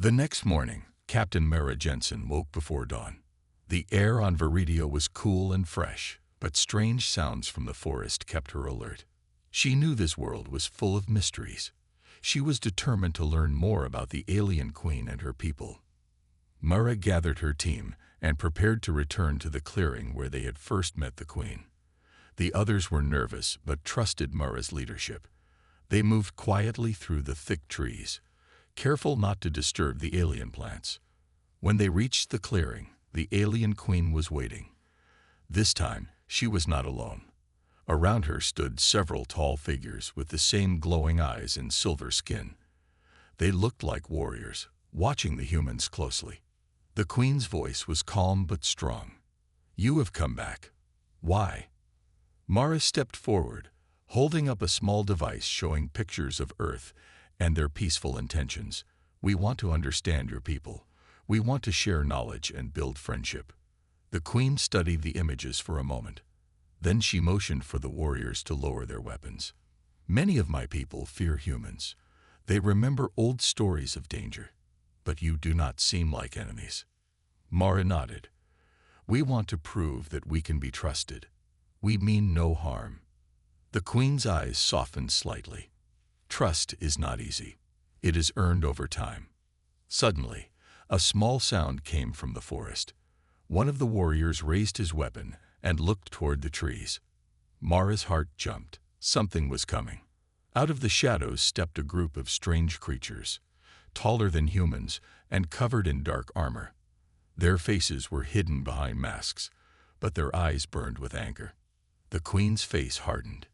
The next morning, Captain Mara Jensen woke before dawn. The air on Viridia was cool and fresh, but strange sounds from the forest kept her alert. She knew this world was full of mysteries. She was determined to learn more about the alien queen and her people. Mara gathered her team and prepared to return to the clearing where they had first met the queen. The others were nervous but trusted Mara's leadership. They moved quietly through the thick trees, careful not to disturb the alien plants. When they reached the clearing, the alien queen was waiting. This time, she was not alone. Around her stood several tall figures with the same glowing eyes and silver skin. They looked like warriors, watching the humans closely. The queen's voice was calm but strong. "You have come back. Why?" Mara stepped forward, holding up a small device showing pictures of Earth and their peaceful intentions. "We want to understand your people. We want to share knowledge and build friendship." The queen studied the images for a moment. Then she motioned for the warriors to lower their weapons. "Many of my people fear humans. They remember old stories of danger. But you do not seem like enemies." Mara nodded. "We want to prove that we can be trusted. We mean no harm." The queen's eyes softened slightly. "Trust is not easy. It is earned over time." Suddenly, a small sound came from the forest. One of the warriors raised his weapon and looked toward the trees. Mara's heart jumped. Something was coming. Out of the shadows stepped a group of strange creatures, taller than humans and covered in dark armor. Their faces were hidden behind masks, but their eyes burned with anger. The queen's face hardened.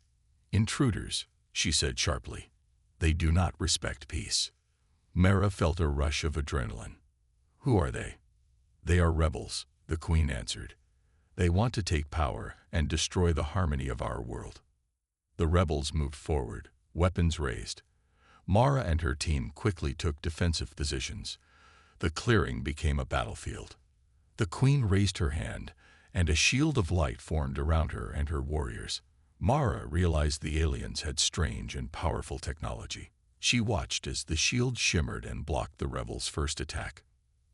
"Intruders," she said sharply. "They do not respect peace." Mara felt a rush of adrenaline. "Who are they?" "They are rebels," the queen answered. "They want to take power and destroy the harmony of our world." The rebels moved forward, weapons raised. Mara and her team quickly took defensive positions. The clearing became a battlefield. The queen raised her hand, and a shield of light formed around her and her warriors. Mara realized the aliens had strange and powerful technology. She watched as the shield shimmered and blocked the rebels' first attack.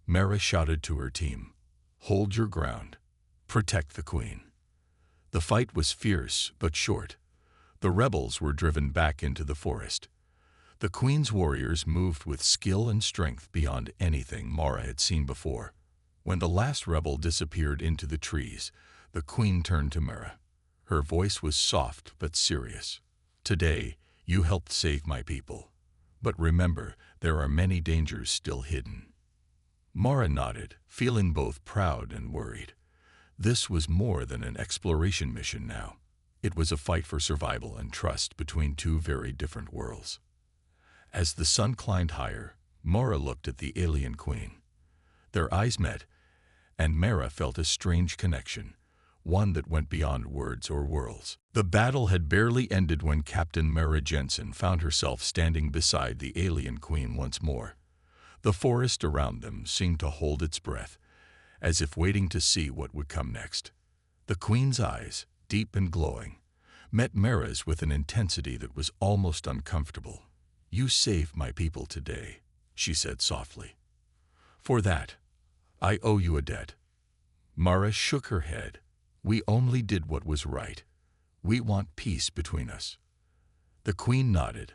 Mara shouted to her team, "Hold your ground. Protect the queen." The fight was fierce but short. The rebels were driven back into the forest. The queen's warriors moved with skill and strength beyond anything Mara had seen before. When the last rebel disappeared into the trees, the queen turned to Mara. Her voice was soft but serious. "Today, you helped save my people. But remember, there are many dangers still hidden." Mara nodded, feeling both proud and worried. This was more than an exploration mission now. It was a fight for survival and trust between two very different worlds. As the sun climbed higher, Mara looked at the alien queen. Their eyes met, and Mara felt a strange connection, one that went beyond words or worlds. The battle had barely ended when Captain Mara Jensen found herself standing beside the alien queen once more. The forest around them seemed to hold its breath, as if waiting to see what would come next. The queen's eyes, deep and glowing, met Mara's with an intensity that was almost uncomfortable. "You saved my people today," she said softly. "For that, I owe you a debt." Mara shook her head. "We only did what was right. We want peace between us." The queen nodded,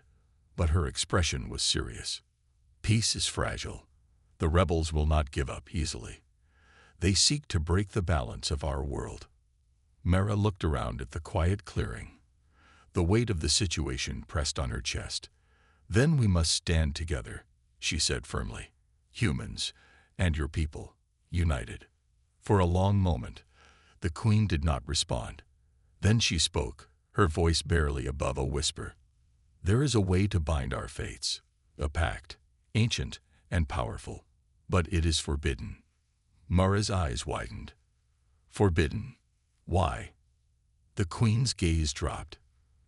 but her expression was serious. "Peace is fragile. The rebels will not give up easily. They seek to break the balance of our world." Mara looked around at the quiet clearing. The weight of the situation pressed on her chest. "Then we must stand together," she said firmly. "Humans and your people, united." For a long moment, the queen did not respond. Then she spoke, her voice barely above a whisper. "There is a way to bind our fates, a pact, ancient and powerful, but it is forbidden." Mara's eyes widened. "Forbidden? Why?" The queen's gaze dropped.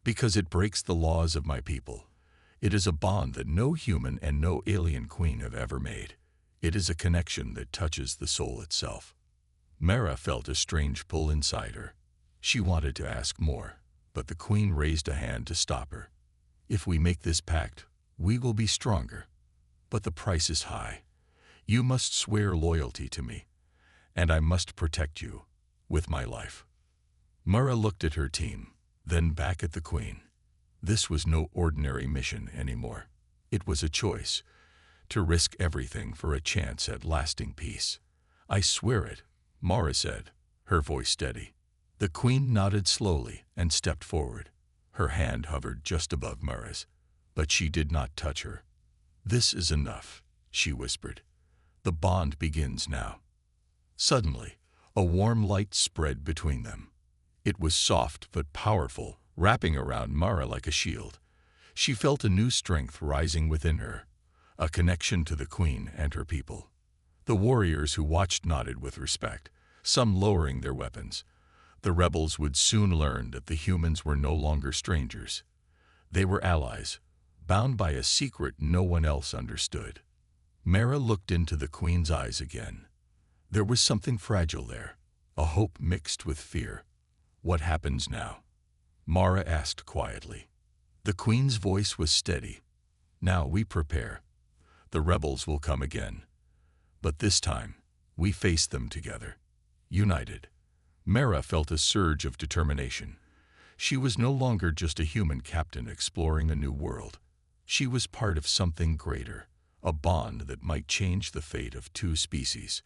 "Because it breaks the laws of my people. It is a bond that no human and no alien queen have ever made. It is a connection that touches the soul itself." Mara felt a strange pull inside her. She wanted to ask more, but the queen raised a hand to stop her. "If we make this pact, we will be stronger. But the price is high. You must swear loyalty to me, and I must protect you with my life." Mara looked at her team, then back at the Queen. This was no ordinary mission anymore. It was a choice, to risk everything for a chance at lasting peace. "I swear it," Mara said, her voice steady. The Queen nodded slowly and stepped forward. Her hand hovered just above Mara's, but she did not touch her. "This is enough," she whispered. "The bond begins now." Suddenly, a warm light spread between them. It was soft but powerful, wrapping around Mara like a shield. She felt a new strength rising within her, a connection to the Queen and her people. The warriors who watched nodded with respect, some lowering their weapons. The rebels would soon learn that the humans were no longer strangers. They were allies, bound by a secret no one else understood. Mara looked into the Queen's eyes again. There was something fragile there, a hope mixed with fear. "What happens now?" Mara asked quietly. The Queen's voice was steady. "Now we prepare. The rebels will come again. But this time, we face them together, united." Mara felt a surge of determination. She was no longer just a human captain exploring a new world. She was part of something greater, a bond that might change the fate of two species.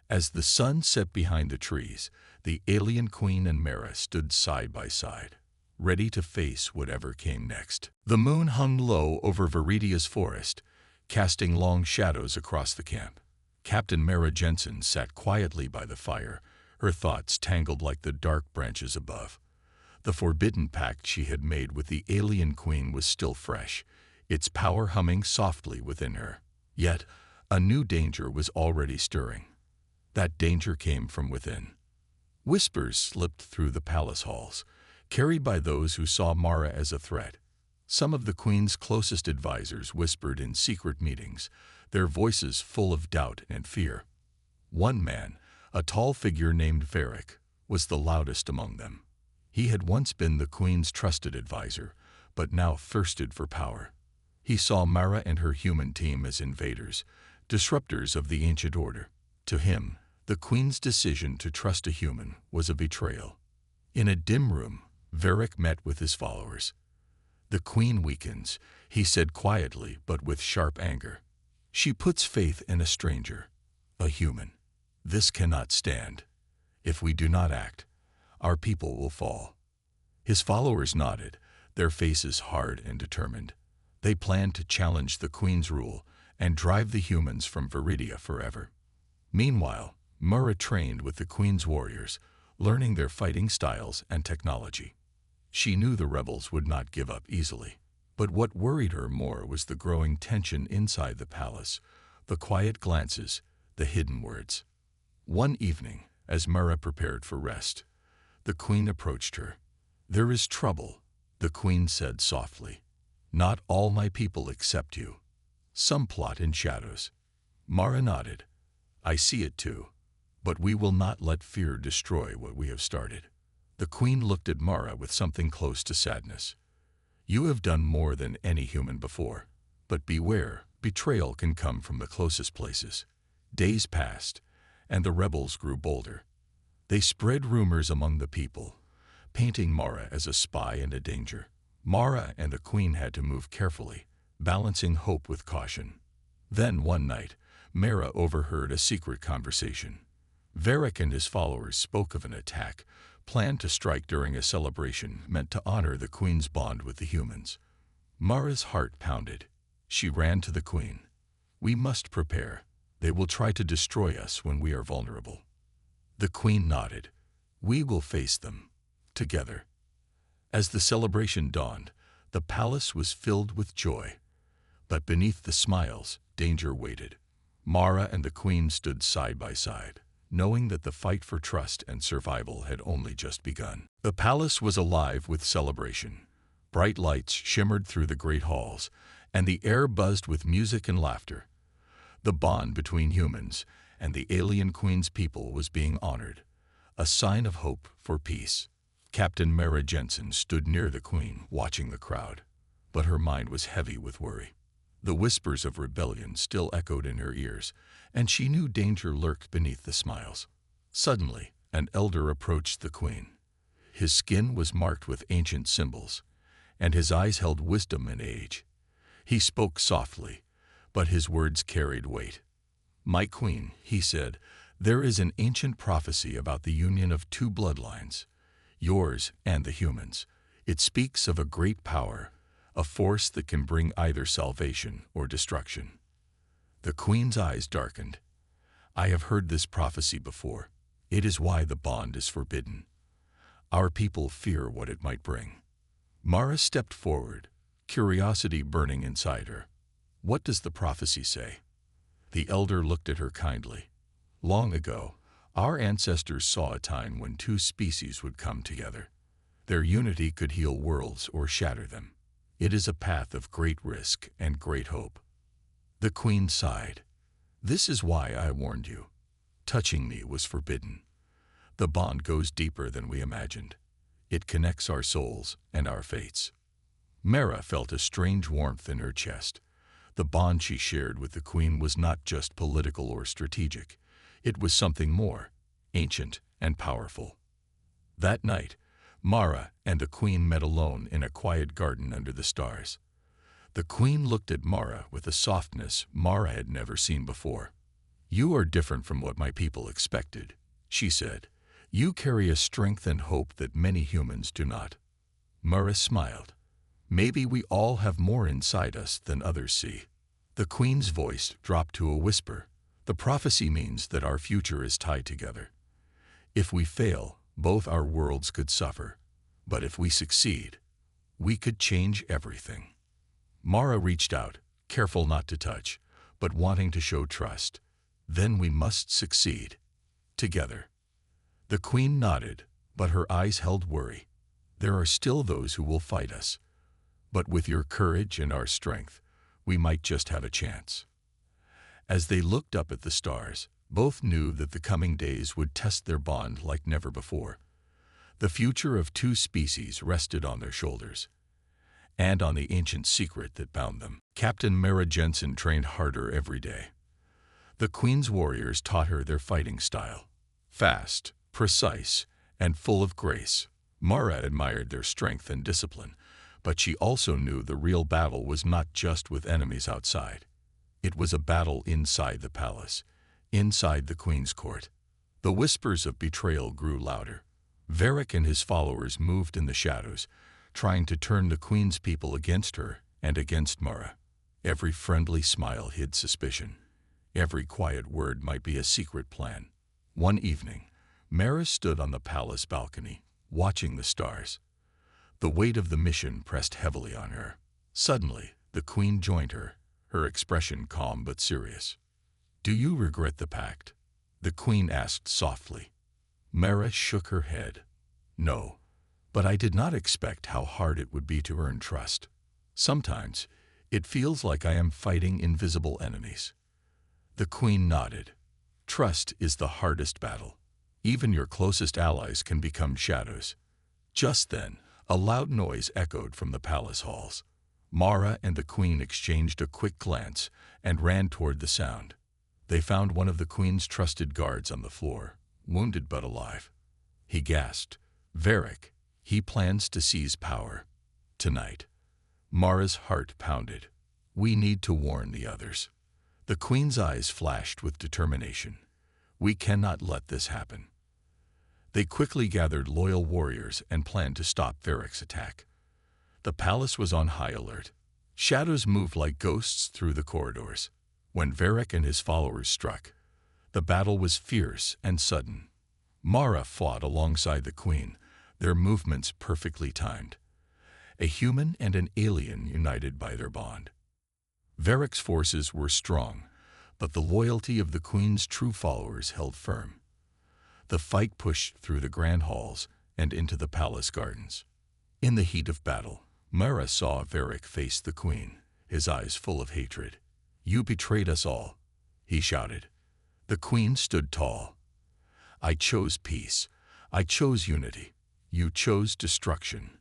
As the sun set behind the trees, the alien Queen and Mara stood side by side, ready to face whatever came next. The moon hung low over Viridia's forest, casting long shadows across the camp. Captain Mara Jensen sat quietly by the fire, her thoughts tangled like the dark branches above. The forbidden pact she had made with the alien Queen was still fresh, its power humming softly within her. Yet, a new danger was already stirring. That danger came from within. Whispers slipped through the palace halls, carried by those who saw Mara as a threat. Some of the Queen's closest advisors whispered in secret meetings, their voices full of doubt and fear. One man, a tall figure named Varric, was the loudest among them. He had once been the Queen's trusted advisor, but now thirsted for power. He saw Mara and her human team as invaders, disruptors of the ancient order. To him, the Queen's decision to trust a human was a betrayal. In a dim room, Varric met with his followers. "The Queen weakens," he said quietly but with sharp anger. "She puts faith in a stranger, a human. This cannot stand. If we do not act, our people will fall." His followers nodded, their faces hard and determined. They planned to challenge the Queen's rule and drive the humans from Viridia forever. Meanwhile, Mara trained with the Queen's warriors, learning their fighting styles and technology. She knew the rebels would not give up easily. But what worried her more was the growing tension inside the palace, the quiet glances, the hidden words. One evening, as Mara prepared for rest, the Queen approached her. "There is trouble," the Queen said softly. "Not all my people accept you. Some plot in shadows." Mara nodded. "I see it too. But we will not let fear destroy what we have started." The Queen looked at Mara with something close to sadness. "You have done more than any human before. But beware, betrayal can come from the closest places." Days passed, and the rebels grew bolder. They spread rumors among the people, painting Mara as a spy and a danger. Mara and the Queen had to move carefully, balancing hope with caution. Then one night, Mara overheard a secret conversation. Varric and his followers spoke of an attack planned to strike during a celebration meant to honor the Queen's bond with the humans. Mara's heart pounded. She ran to the Queen. "We must prepare. They will try to destroy us when we are vulnerable." The Queen nodded. "We will face them, together." As the celebration dawned, the palace was filled with joy. But beneath the smiles, danger waited. Mara and the Queen stood side by side, knowing that the fight for trust and survival had only just begun. The palace was alive with celebration. Bright lights shimmered through the great halls, and the air buzzed with music and laughter. The bond between humans and the alien Queen's people was being honored, a sign of hope for peace. Captain Mara Jensen stood near the Queen, watching the crowd, but her mind was heavy with worry. The whispers of rebellion still echoed in her ears, and she knew danger lurked beneath the smiles. Suddenly, an elder approached the queen. His skin was marked with ancient symbols, and his eyes held wisdom and age. He spoke softly, but his words carried weight. "My queen," he said, "there is an ancient prophecy about the union of two bloodlines, yours and the humans. It speaks of a great power, a force that can bring either salvation or destruction." The queen's eyes darkened. "I have heard this prophecy before. It is why the bond is forbidden. Our people fear what it might bring." Mara stepped forward, curiosity burning inside her. "What does the prophecy say?" The elder looked at her kindly. "Long ago, our ancestors saw a time when two species would come together. Their unity could heal worlds or shatter them. It is a path of great risk and great hope." The queen sighed. "This is why I warned you. Touching me was forbidden. The bond goes deeper than we imagined. It connects our souls and our fates." Mara felt a strange warmth in her chest. The bond she shared with the queen was not just political or strategic. It was something more, ancient and powerful. That night, Mara and the queen met alone in a quiet garden under the stars. The queen looked at Mara with a softness Mara had never seen before. "You are different from what my people expected," she said. "You carry a strength and hope that many humans do not." Mara smiled. "Maybe we all have more inside us than others see." The queen's voice dropped to a whisper. "The prophecy means that our future is tied together. If we fail, both our worlds could suffer. But if we succeed, we could change everything." Mara reached out, careful not to touch, but wanting to show trust. "Then we must succeed. Together." The queen nodded, but her eyes held worry. "There are still those who will fight us. But with your courage and our strength, we might just have a chance." As they looked up at the stars, both knew that the coming days would test their bond like never before. The future of two species rested on their shoulders, and on the ancient secret that bound them. Captain Mara Jensen trained harder every day. The queen's warriors taught her their fighting style: fast, precise, and full of grace. Mara admired their strength and discipline, but she also knew the real battle was not just with enemies outside. It was a battle inside the palace, inside the queen's court. The whispers of betrayal grew louder. Varric and his followers moved in the shadows, trying to turn the queen's people against her and against Mara. Every friendly smile hid suspicion. Every quiet word might be a secret plan. One evening, Mara stood on the palace balcony, watching the stars. The weight of the mission pressed heavily on her. Suddenly, the queen joined her, her expression calm but serious. "Do you regret the pact?" the queen asked softly. Mara shook her head. "No, but I did not expect how hard it would be to earn trust. Sometimes, it feels like I am fighting invisible enemies." The queen nodded. "Trust is the hardest battle. Even your closest allies can become shadows." Just then, a loud noise echoed from the palace halls. Mara and the queen exchanged a quick glance and ran toward the sound. They found one of the queen's trusted guards on the floor, wounded but alive. He gasped, "Varric, he plans to seize power. Tonight." Mara's heart pounded. "We need to warn the others." The queen's eyes flashed with determination. "We cannot let this happen." They quickly gathered loyal warriors and planned to stop Varric's attack. The palace was on high alert. Shadows moved like ghosts through the corridors. When Varric and his followers struck, the battle was fierce and sudden. Mara fought alongside the queen, their movements perfectly timed. A human and an alien united by their bond. Varric's forces were strong, but the loyalty of the queen's true followers held firm. The fight pushed through the grand halls and into the palace gardens. In the heat of battle, Mara saw Varric face the queen, his eyes full of hatred. "You betrayed us all," he shouted. The queen stood tall. "I chose peace. I chose unity. You chose destruction."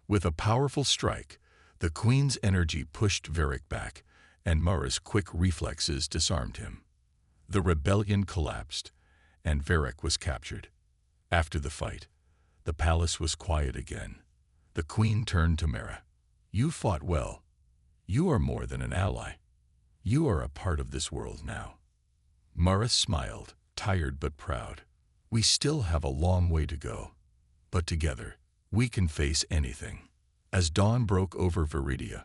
With a powerful strike, the queen's energy pushed Varric back, and Mara's quick reflexes disarmed him. The rebellion collapsed, and Varric was captured. After the fight, the palace was quiet again. The queen turned to Mara. "You fought well. You are more than an ally. You are a part of this world now." Mara smiled, tired but proud. "We still have a long way to go, but together, we can face anything." As dawn broke over Viridia,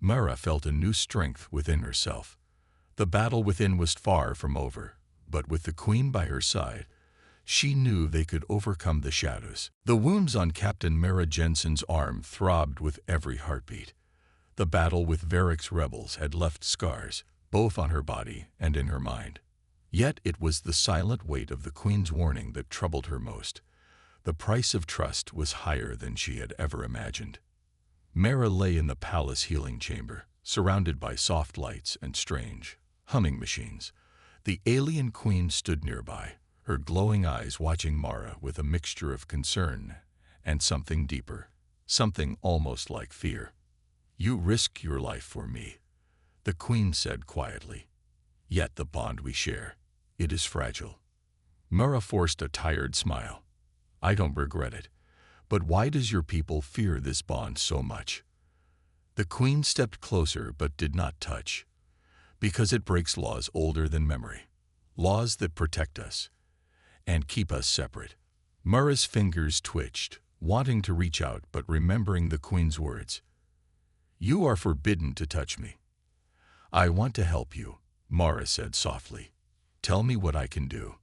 Mara felt a new strength within herself. The battle within was far from over, but with the queen by her side, she knew they could overcome the shadows. The wounds on Captain Mara Jensen's arm throbbed with every heartbeat. The battle with Varric's rebels had left scars, both on her body and in her mind. Yet it was the silent weight of the queen's warning that troubled her most. The price of trust was higher than she had ever imagined. Mara lay in the palace healing chamber, surrounded by soft lights and strange, humming machines. The alien queen stood nearby, her glowing eyes watching Mara with a mixture of concern and something deeper, something almost like fear. "You risk your life for me," the queen said quietly. "Yet the bond we share, it is fragile." Mara forced a tired smile. "I don't regret it. But why does your people fear this bond so much?" The queen stepped closer but did not touch. "Because it breaks laws older than memory. Laws that protect us and keep us separate." Mara's fingers twitched, wanting to reach out but remembering the queen's words. "You are forbidden to touch me." "I want to help you," Mara said softly. "Tell me what I can do."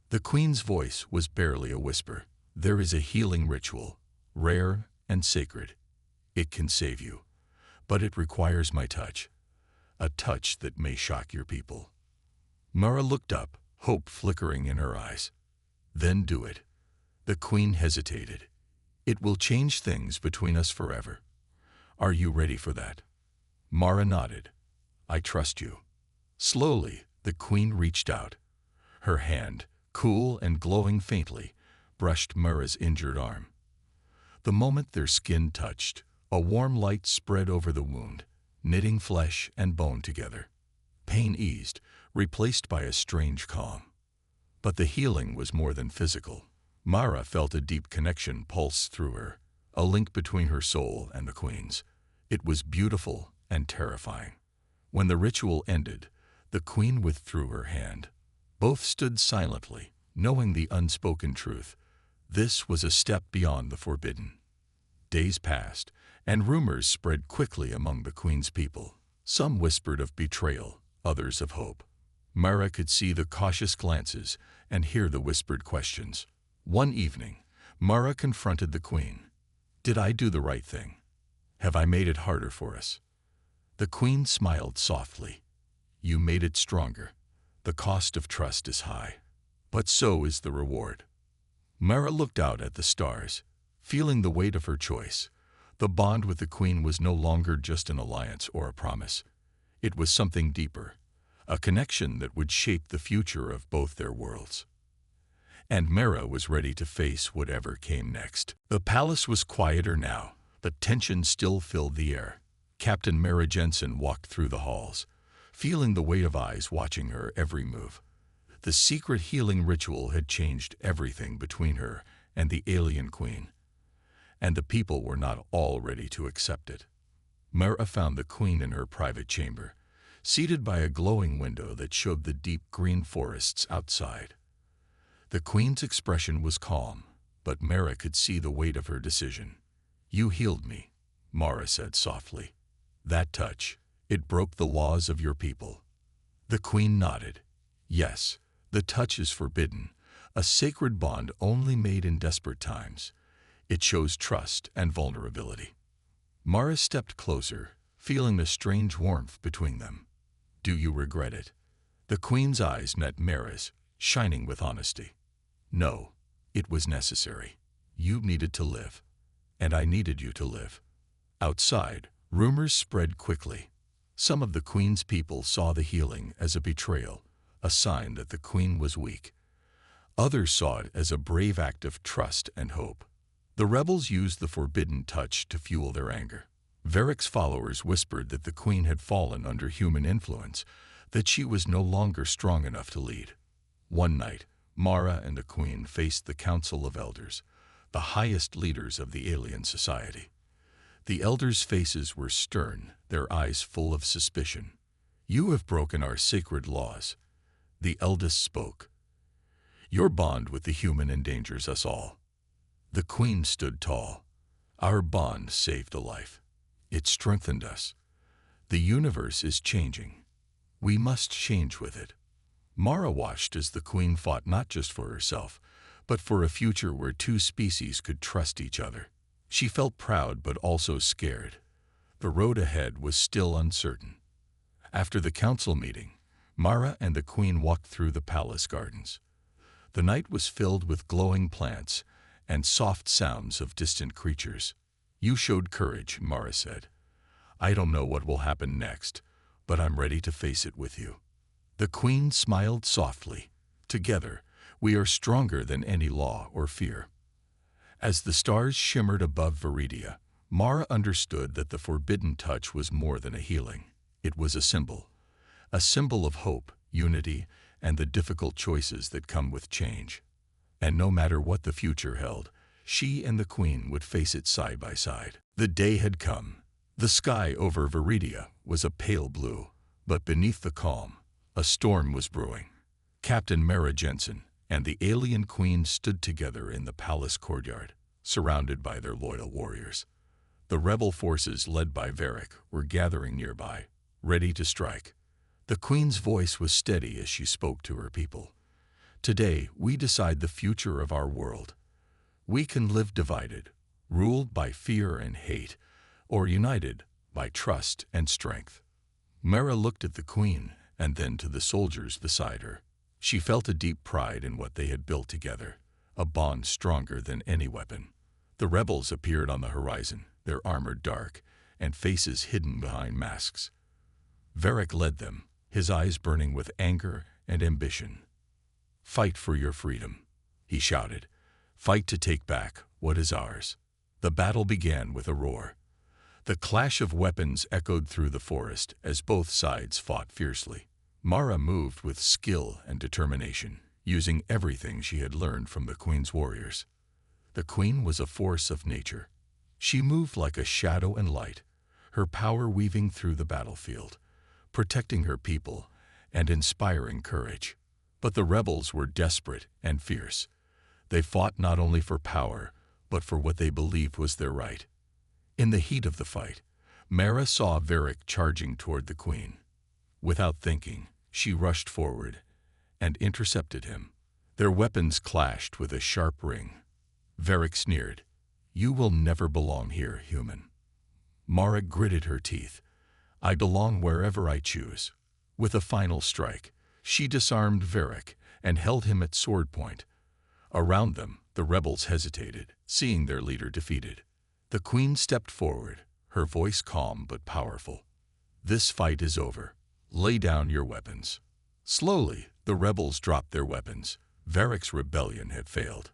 The queen's voice was barely a whisper. "There is a healing ritual, rare and sacred. It can save you, but it requires my touch, a touch that may shock your people." Mara looked up, hope flickering in her eyes. "Then do it." The queen hesitated. "It will change things between us forever. Are you ready for that?" Mara nodded. "I trust you." Slowly, the queen reached out. Her hand, cool and glowing faintly, brushed Mara's injured arm. The moment their skin touched, a warm light spread over the wound, knitting flesh and bone together. Pain eased, replaced by a strange calm. But the healing was more than physical. Mara felt a deep connection pulse through her, a link between her soul and the queen's. It was beautiful and terrifying. When the ritual ended, the queen withdrew her hand. Both stood silently, knowing the unspoken truth. This was a step beyond the forbidden. Days passed, and rumors spread quickly among the queen's people. Some whispered of betrayal, others of hope. Mara could see the cautious glances and hear the whispered questions. One evening, Mara confronted the queen. "Did I do the right thing? Have I made it harder for us?" The queen smiled softly. "You made it stronger. The cost of trust is high, but so is the reward." Mara looked out at the stars, feeling the weight of her choice. The bond with the queen was no longer just an alliance or a promise. It was something deeper, a connection that would shape the future of both their worlds. And Mara was ready to face whatever came next. The palace was quieter now, but tension still filled the air. Captain Mara Jensen walked through the halls, feeling the weight of eyes watching her every move. The secret healing ritual had changed everything between her and the alien queen, and the people were not all ready to accept it. Mara found the queen in her private chamber, seated by a glowing window that showed the deep green forests outside. The queen's expression was calm, but Mara could see the weight of her decision. "You healed me," Mara said softly. "That touch, it broke the laws of your people." The queen nodded. "Yes, the touch is forbidden, a sacred bond only made in desperate times. It shows trust and vulnerability." Mara stepped closer, feeling a strange warmth between them. "Do you regret it?" The queen's eyes met Mara's, shining with honesty. "No, it was necessary. You needed to live, and I needed you to live." Outside, rumors spread quickly. Some of the queen's people saw the healing as a betrayal, a sign that the queen was weak. Others saw it as a brave act of trust and hope. The rebels used the forbidden touch to fuel their anger. Varric's followers whispered that the queen had fallen under human influence, that she was no longer strong enough to lead. One night, Mara and the queen faced the Council of Elders, the highest leaders of the alien society. The elders' faces were stern, their eyes full of suspicion. "You have broken our sacred laws," the eldest spoke. "Your bond with the human endangers us all." The queen stood tall. "Our bond saved a life. It strengthened us. The universe is changing. We must change with it." Mara watched as the queen fought not just for herself, but for a future where two species could trust each other. She felt proud but also scared. The road ahead was still uncertain. After the council meeting, Mara and the queen walked through the palace gardens. The night was filled with glowing plants and soft sounds of distant creatures. "You showed courage," Mara said. "I don't know what will happen next, but I'm ready to face it with you." The queen smiled softly. "Together, we are stronger than any law or fear." As the stars shimmered above Viridia, Mara understood that the forbidden touch was more than a healing. It was a symbol of hope, unity, and the difficult choices that come with change. And no matter what the future held, she and the queen would face it side by side. The day had come. The sky over Viridia was a pale blue, but beneath the calm, a storm was brewing. Captain Mara Jensen and the alien queen stood together in the palace courtyard, surrounded by their loyal warriors. The rebel forces led by Varric were gathering nearby, ready to strike. The queen's voice was steady as she spoke to her people. "Today, we decide the future of our world. We can live divided, ruled by fear and hate, or united by trust and strength." Mara looked at the queen and then to the soldiers beside her. She felt a deep pride in what they had built together, a bond stronger than any weapon. The rebels appeared on the horizon, their armor dark and faces hidden behind masks. Varric led them, his eyes burning with anger and ambition. "Fight for your freedom," he shouted. "Fight to take back what is ours." The battle began with a roar. The clash of weapons echoed through the forest as both sides fought fiercely. Mara moved with skill and determination, using everything she had learned from the queen's warriors. The queen was a force of nature. She moved like a shadow and light, her power weaving through the battlefield, protecting her people and inspiring courage. But the rebels were desperate and fierce. They fought not only for power, but for what they believed was their right. In the heat of the fight, Mara saw Varric charging toward the queen. Without thinking, she rushed forward and intercepted him. Their weapons clashed with a sharp ring. Varric sneered, "You will never belong here, human." Mara gritted her teeth. "I belong wherever I choose." With a final strike, she disarmed Varric and held him at sword point. Around them, the rebels hesitated, seeing their leader defeated. The queen stepped forward, her voice calm but powerful. "This fight is over. Lay down your weapons." Slowly, the rebels dropped their weapons. Varric's rebellion had failed.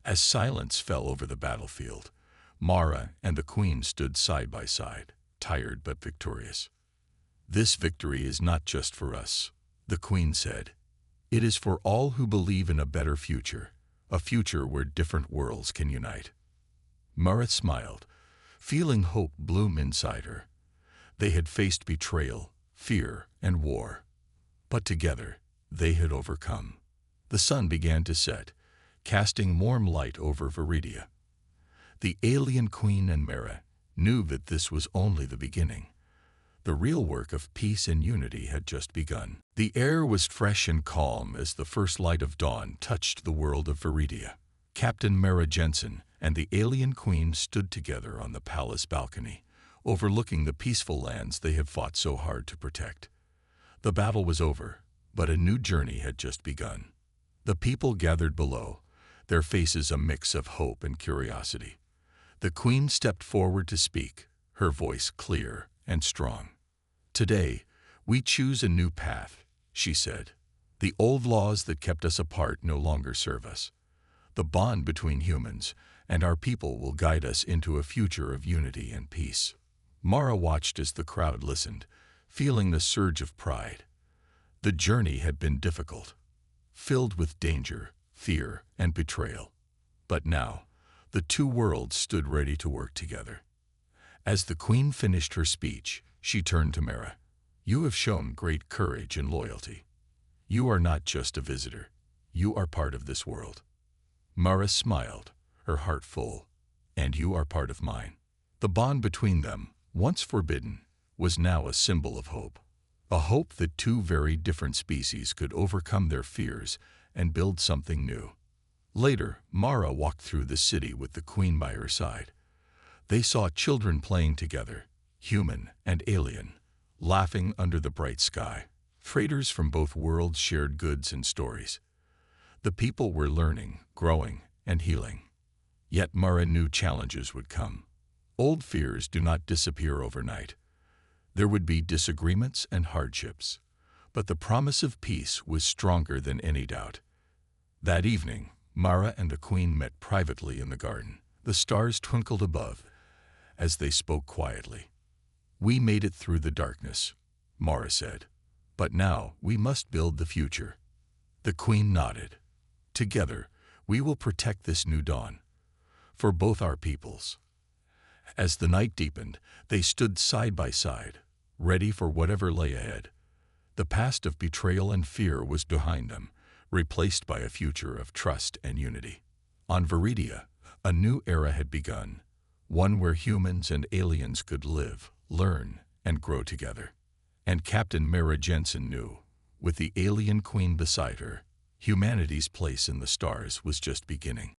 As silence fell over the battlefield, Mara and the queen stood side by side, tired but victorious. "This victory is not just for us," the queen said. "It is for all who believe in a better future, a future where different worlds can unite." Mara smiled, feeling hope bloom inside her. They had faced betrayal, fear, and war. But together, they had overcome. The sun began to set, casting warm light over Viridia. The alien queen and Mara knew that this was only the beginning. The real work of peace and unity had just begun. The air was fresh and calm as the first light of dawn touched the world of Viridia. Captain Mara Jensen and the alien queen stood together on the palace balcony, overlooking the peaceful lands they had fought so hard to protect. The battle was over, but a new journey had just begun. The people gathered below, their faces a mix of hope and curiosity. The queen stepped forward to speak, her voice clear and strong. "Today, we choose a new path," she said. "The old laws that kept us apart no longer serve us. The bond between humans and our people will guide us into a future of unity and peace." Mara watched as the crowd listened, feeling the surge of pride. The journey had been difficult, filled with danger, fear, and betrayal. But now, the two worlds stood ready to work together. As the queen finished her speech, she turned to Mara. "You have shown great courage and loyalty. You are not just a visitor. You are part of this world." Mara smiled, her heart full. "And you are part of mine." The bond between them, once forbidden, was now a symbol of hope. A hope that two very different species could overcome their fears and build something new. Later, Mara walked through the city with the queen by her side. They saw children playing together, human and alien, laughing under the bright sky. Traders from both worlds shared goods and stories. The people were learning, growing, and healing. Yet Mara knew challenges would come. Old fears do not disappear overnight. There would be disagreements and hardships, but the promise of peace was stronger than any doubt. That evening, Mara and the queen met privately in the garden. The stars twinkled above as they spoke quietly. "We made it through the darkness," Mara said. "But now we must build the future." The queen nodded. "Together, we will protect this new dawn, for both our peoples." As the night deepened, they stood side by side, ready for whatever lay ahead. The past of betrayal and fear was behind them, replaced by a future of trust and unity. On Viridia, a new era had begun, one where humans and aliens could live, learn, and grow together. And Captain Mara Jensen knew, with the alien queen beside her, humanity's place in the stars was just beginning.